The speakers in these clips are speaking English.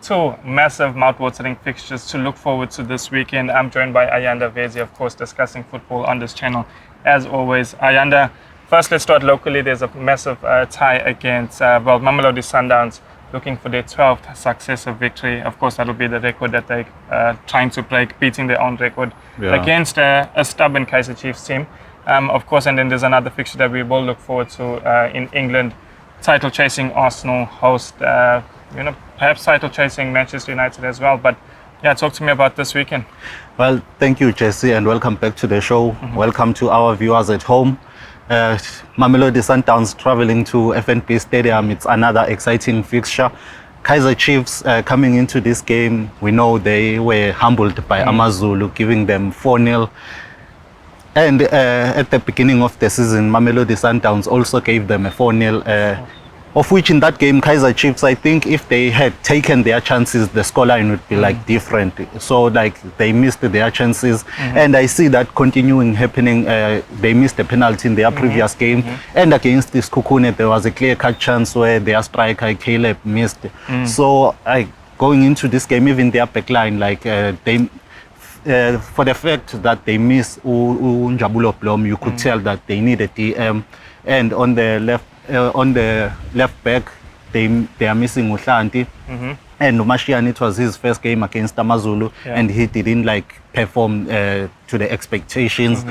two massive mouth-watering fixtures to look forward to this weekend. I'm joined by Ayanda, Vezi, of course, discussing football on this channel. As always, Ayanda, first let's start locally. There's a massive tie against Mamelodi Sundowns, looking for their 12th successive victory. Of course, that'll be the record that they're trying to break, beating their own record against a stubborn Kaizer Chiefs team. Of course, and then there's another fixture that we will look forward to in England. Title-chasing Arsenal host, perhaps title-chasing Manchester United as well. But yeah, talk to me about this weekend. Well, thank you, Jesse, and welcome back to the show. Welcome to our viewers at home. Mamelodi Sundowns traveling to FNB Stadium. It's another exciting fixture. Kaizer Chiefs coming into this game, we know they were humbled by Amazulu, giving them 4-0. And at the beginning of the season, Mamelodi Sundowns also gave them a 4-0, of which in that game, Kaizer Chiefs, I think if they had taken their chances, the scoreline would be like different. So like they missed their chances. And I see that continuing happening. They missed a penalty in their previous game. And against this Kukune, there was a clear-cut chance where their striker, Caleb, missed. So going into this game, even their backline, like for the fact that they miss Njabulo Blom, you could tell that they need a DM. And on the left back, they are missing Uhlanti. And Mashiane, it was his first game against Amazulu, and he didn't perform to the expectations,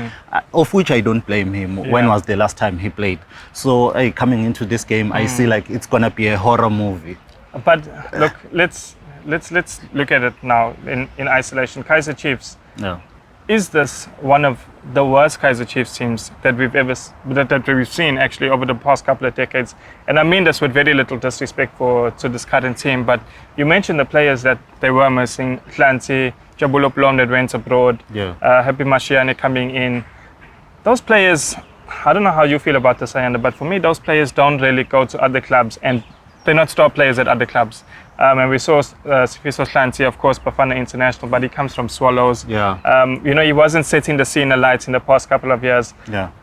of which I don't blame him. When was the last time he played? So coming into this game, I see like it's gonna be a horror movie. But look, let's look at it now in isolation. Kaizer Chiefs. Is this one of the worst Kaizer Chiefs teams that we've seen actually over the past couple of decades? And I mean this with very little disrespect to this current team, but you mentioned the players that they were missing: Hlanti, Njabulo Blom that went abroad, Happy Mashiane coming in. Those players, I don't know how you feel about this, Ayanda, but for me, those players don't really go to other clubs, and they're not star players at other clubs. And we saw Sifiso Hlanti, of course, Bafana International, but he comes from Swallows. He wasn't setting the scene alight in the past couple of years.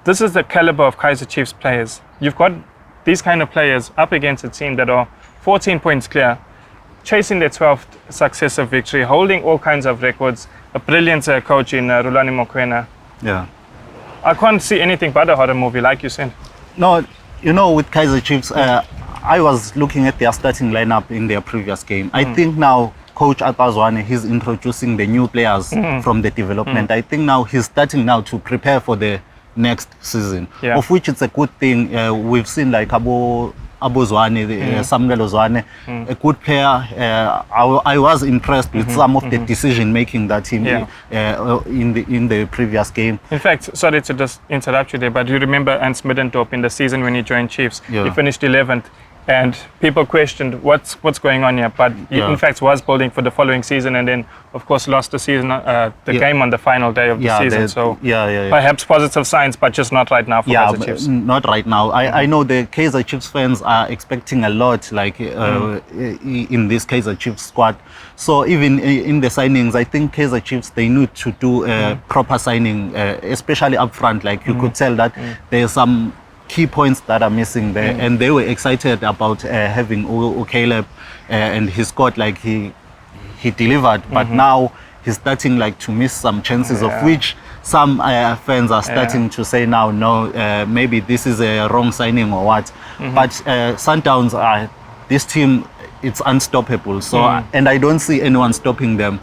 This is the caliber of Kaizer Chiefs players. You've got these kind of players up against a team that are 14 points clear, chasing their 12th successive victory, holding all kinds of records, a brilliant coach in Rulani Mokoena. I can't see anything but a horror movie, like you said. No, with Kaizer Chiefs, I was looking at their starting lineup in their previous game. I think now Coach Atazwane, he's introducing the new players from the development. I think now he's starting now to prepare for the next season, of which it's a good thing. We've seen like Abu Zwane, Samuel Zwane, a good player. I was impressed with some of the decision making that he made in the previous game. In fact, sorry to just interrupt you there, but you remember Ernst Middendorp in the season when he joined Chiefs? He finished 11th. And people questioned what's going on here, but he in fact was building for the following season, and then of course lost the season, game on the final day of the season. So perhaps positive signs, but just not right now for Kaizer Chiefs. Not right now. I know the Kaizer Chiefs fans are expecting a lot, in this Kaizer Chiefs squad. So even in the signings, I think Kaizer Chiefs, they need to do a proper signing, especially up front. Like you could tell that there's some key points that are missing there, and they were excited about having Caleb, and he scored, like he delivered, but now he's starting to miss some chances, of which some fans are starting to say now, no, maybe this is a wrong signing or what. But Sundowns, this team, it's unstoppable. So and I don't see anyone stopping them.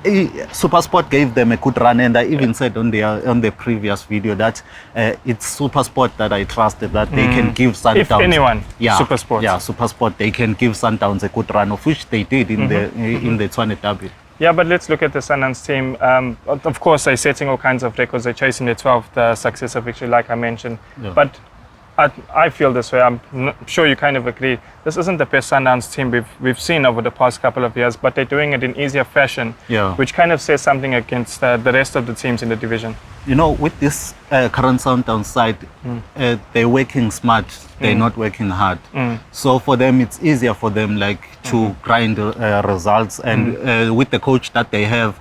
SuperSport gave them a good run, and I even said on the previous video that it's SuperSport that I trusted, that they can give Sundowns. If anyone, SuperSport. Yeah, SuperSport, they can give Sundowns a good run, of which they did in the Tshwane Derby. Yeah, but let's look at the Sundowns team. Of course, they're setting all kinds of records. They're chasing their 12th successive victory, like I mentioned. But I feel this way. I'm sure you kind of agree. This isn't the best Sundowns team we've seen over the past couple of years, but they're doing it in easier fashion, which kind of says something against the rest of the teams in the division. With this current Sundowns side, they're working smart. They're not working hard. So for them, it's easier for them to grind results. And with the coach that they have,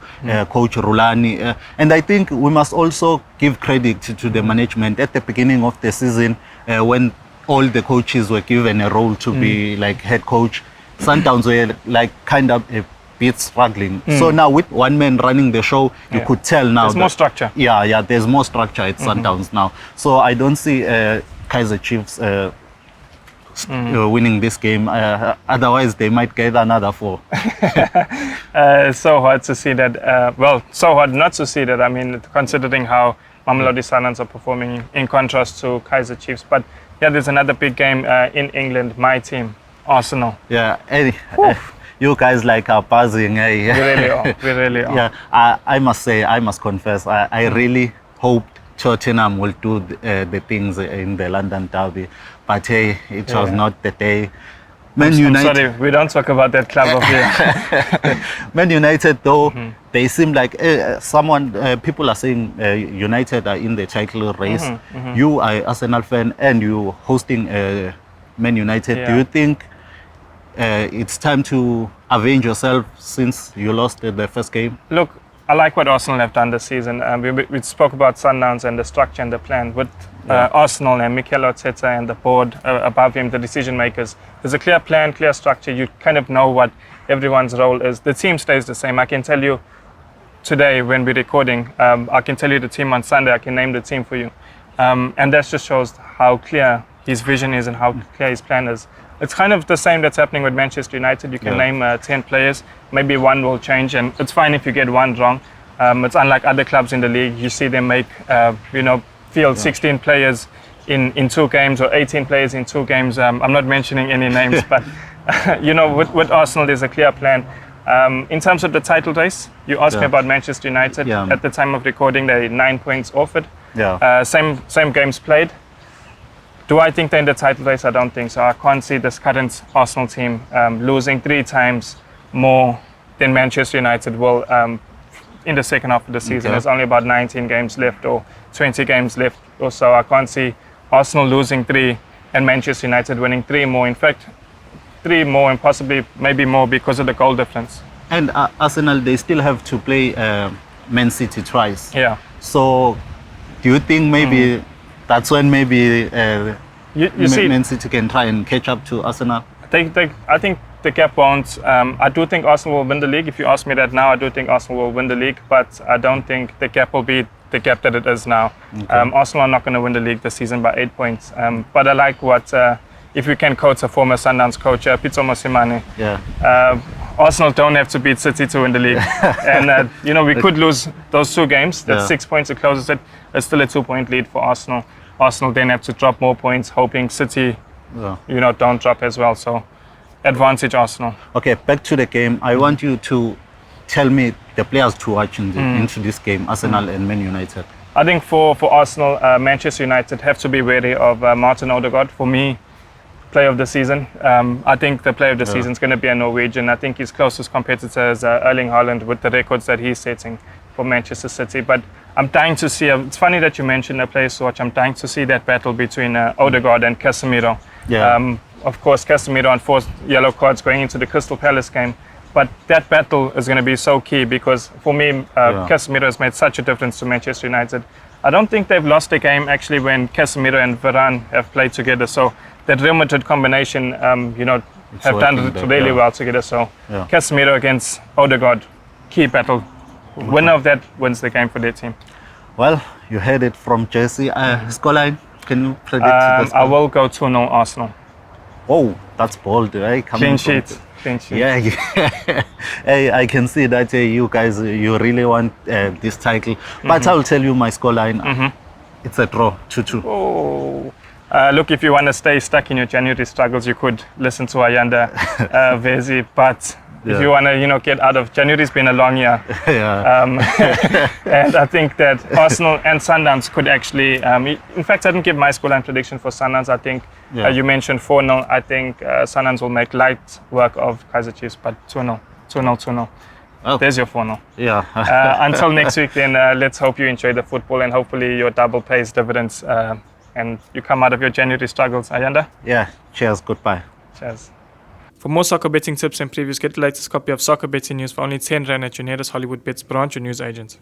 Coach Rulani, and I think we must also give credit to the management at the beginning of the season when all the coaches were given a role to be head coach. Sundowns were like kind of a bit struggling. So now with one man running the show, you could tell now there's more structure. Yeah, there's more structure at Sundowns now. So I don't see Kaizer Chiefs winning this game. Otherwise, they might get another 4. So hard to see that. So hard not to see that. I mean, considering how Mamelodi Sundowns are performing in contrast to Kaizer Chiefs. But yeah, there's another big game in England. My team, Arsenal. Yeah, you guys like are buzzing. Eh? We really are. We really are. Yeah, I must confess, I really hoped Tottenham will do the things in the London derby, but hey, it was not the day. Man United. Sorry, we don't talk about that club of here. Man United, though, they seem like people are saying United are in the title race. You are Arsenal fan and you hosting Man United. Yeah. Do you think it's time to avenge yourself since you lost the first game? Look, I like what Arsenal have done this season. We spoke about Sundowns and the structure and the plan. With Arsenal and Mikel Arteta and the board above him, the decision makers, there's a clear plan, clear structure. You kind of know what everyone's role is. The team stays the same. I can tell you today when we're recording, I can tell you the team on Sunday. I can name the team for you. And that just shows how clear his vision is and how clear his plan is. It's kind of the same that's happening with Manchester United. You can name 10 players, maybe one will change, and it's fine if you get one wrong. It's unlike other clubs in the league. You see them make, field 16 players in 2 games or 18 players in 2 games. I'm not mentioning any names, but with Arsenal, there's a clear plan. In terms of the title race, you asked me about Manchester United. Yeah. At the time of recording, they're 9 points off it. Yeah. Same games played. Do I think they're in the title race? I don't think so. I can't see this current Arsenal team losing 3 times more than Manchester United will in the second half of the season. There's only about 19 games left or 20 games left or so. I can't see Arsenal losing 3 and Manchester United winning 3 more. In fact, 3 more and possibly maybe more because of the goal difference. And Arsenal, they still have to play Man City twice. Yeah. So do you think maybe that's when maybe Man City can try and catch up to Arsenal? I think the gap won't. I do think Arsenal will win the league. If you ask me that now, I do think Arsenal will win the league, but I don't think the gap will be the gap that it is now. Arsenal are not going to win the league this season by 8 points. But I like what, if we can quote a former Sundowns coach, Pitso Mosimane. Yeah. Arsenal don't have to beat City to win the league. And, we could lose those 2 games. That's 6 points. It closes it. It's still a 2-point lead for Arsenal. Arsenal then have to drop more points, hoping City, don't drop as well. So, advantage Arsenal. Okay, back to the game. I want you to tell me the players to watch into this game, Arsenal and Man United. I think for Arsenal, Manchester United have to be wary of Martin Odegaard. For me, player of the season. I think the player of the season is going to be a Norwegian. I think his closest competitor is Erling Haaland with the records that he's setting for Manchester City. But I'm dying to see, it's funny that you mentioned a players to watch. I'm dying to see that battle between Odegaard and Casemiro. Yeah. Of course, Casemiro on 4 yellow cards going into the Crystal Palace game. But that battle is going to be so key because for me, Casemiro has made such a difference to Manchester United. I don't think they've lost a game actually when Casemiro and Varane have played together. So that Real Madrid combination, have done really well together. So Casemiro against Odegaard, key battle. Winner of that wins the game for their team. Well, you heard it from Jesse. Scoreline, can you predict the score? I will go 2-0 Arsenal. Oh, that's bold, right? Clean sheet. Yeah. Hey, I can see that you guys, you really want this title. But I'll tell you my scoreline. It's a draw, 2-2. Oh. Look, if you want to stay stuck in your January struggles, you could listen to Ayanda, Vezi. But if you want to, get out of January's been a long year. And I think that Arsenal and Sundowns could actually. In fact, I didn't give my scoreline prediction for Sundowns. I think you mentioned 4-0. I think Sundowns will make light work of Kaizer Chiefs, but 2-0, 2-0. Oh. There's your 4-0. Yeah. Until next week, then let's hope you enjoy the football and hopefully your double pays dividends and you come out of your January struggles. Ayanda? Yeah. Cheers. Goodbye. Cheers. For more soccer betting tips and previews, get the latest copy of Soccer Betting News for only 10 Rand at your nearest Hollywood Bets branch or news agent.